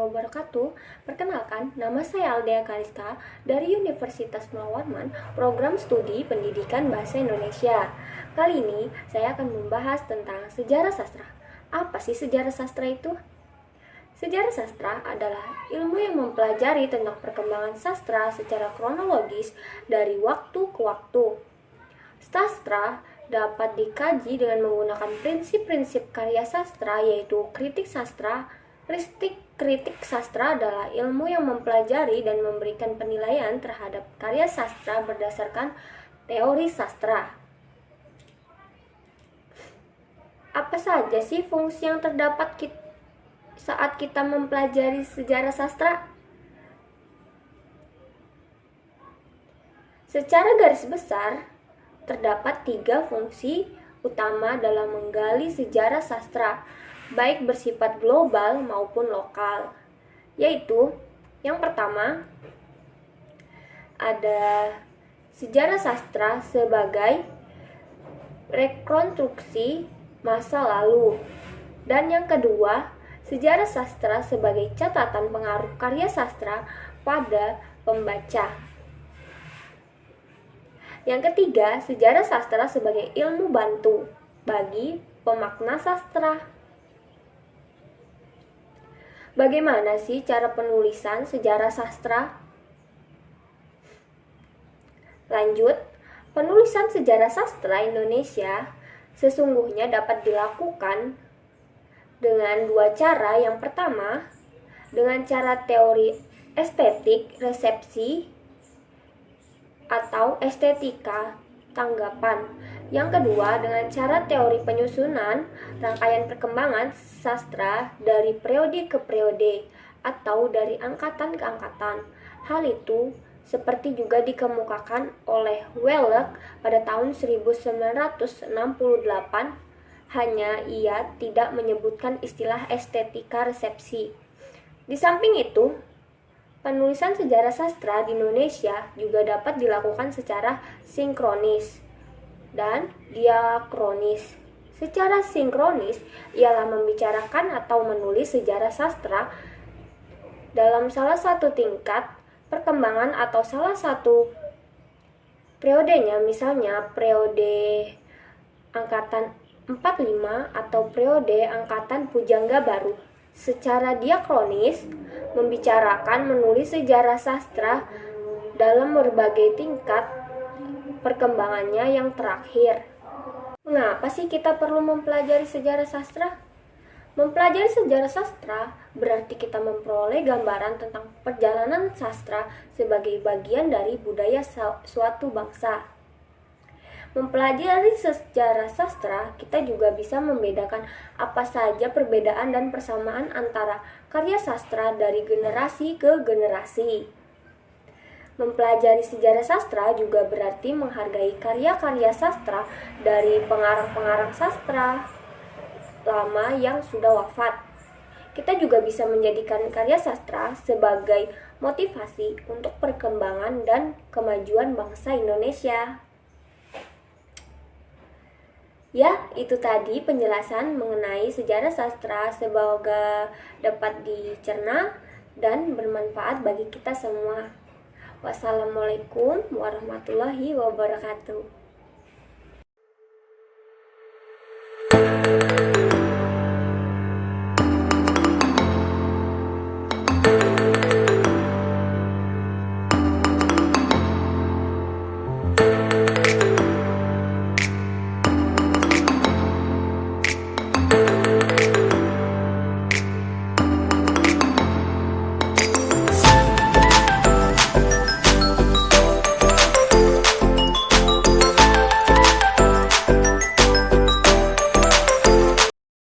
wabarakatuh. Perkenalkan, nama saya Aldea Kalista dari Universitas Mula Warman, Program Studi Pendidikan Bahasa Indonesia. Kali ini saya akan membahas tentang sejarah sastra. Apa sih sejarah sastra itu? Sejarah sastra adalah ilmu yang mempelajari tentang perkembangan sastra secara kronologis dari waktu ke waktu. Sastra dapat dikaji dengan menggunakan prinsip-prinsip karya sastra, yaitu kritik sastra. Kritik sastra adalah ilmu yang mempelajari dan memberikan penilaian terhadap karya sastra berdasarkan teori sastra. Apa saja sih fungsi yang terdapat saat kita mempelajari sejarah sastra? Secara garis besar, terdapat 3 fungsi utama dalam menggali sejarah sastra, baik bersifat global maupun lokal, yaitu yang pertama ada sejarah sastra sebagai rekonstruksi masa lalu, dan yang kedua sejarah sastra sebagai catatan pengaruh karya sastra pada pembaca. Yang ketiga, sejarah sastra sebagai ilmu bantu bagi pemakna sastra. Bagaimana sih cara penulisan sejarah sastra? Lanjut, penulisan sejarah sastra Indonesia sesungguhnya dapat dilakukan dengan 2 cara. Yang pertama, dengan cara teori estetik resepsi atau estetika tanggapan. Yang kedua, dengan cara teori penyusunan rangkaian perkembangan sastra dari periode ke periode atau dari angkatan ke angkatan. Hal itu seperti juga dikemukakan oleh Wellek pada tahun 1968, hanya ia tidak menyebutkan istilah estetika resepsi. Di samping itu, penulisan sejarah sastra di Indonesia juga dapat dilakukan secara sinkronis dan diakronis. Secara sinkronis ialah membicarakan atau menulis sejarah sastra dalam salah satu tingkat perkembangan atau salah satu periodenya, misalnya periode angkatan 45 atau periode angkatan Pujangga Baru. Secara diakronis, membicarakan menulis sejarah sastra dalam berbagai tingkat perkembangannya yang terakhir. Mengapa sih kita perlu mempelajari sejarah sastra? Mempelajari sejarah sastra berarti kita memperoleh gambaran tentang perjalanan sastra sebagai bagian dari budaya suatu bangsa. Mempelajari sejarah sastra, kita juga bisa membedakan apa saja perbedaan dan persamaan antara karya sastra dari generasi ke generasi. Mempelajari sejarah sastra juga berarti menghargai karya-karya sastra dari pengarang-pengarang sastra lama yang sudah wafat. Kita juga bisa menjadikan karya sastra sebagai motivasi untuk perkembangan dan kemajuan bangsa Indonesia. Ya, itu tadi penjelasan mengenai sejarah sastra, semoga dapat dicerna dan bermanfaat bagi kita semua. Wassalamualaikum warahmatullahi wabarakatuh.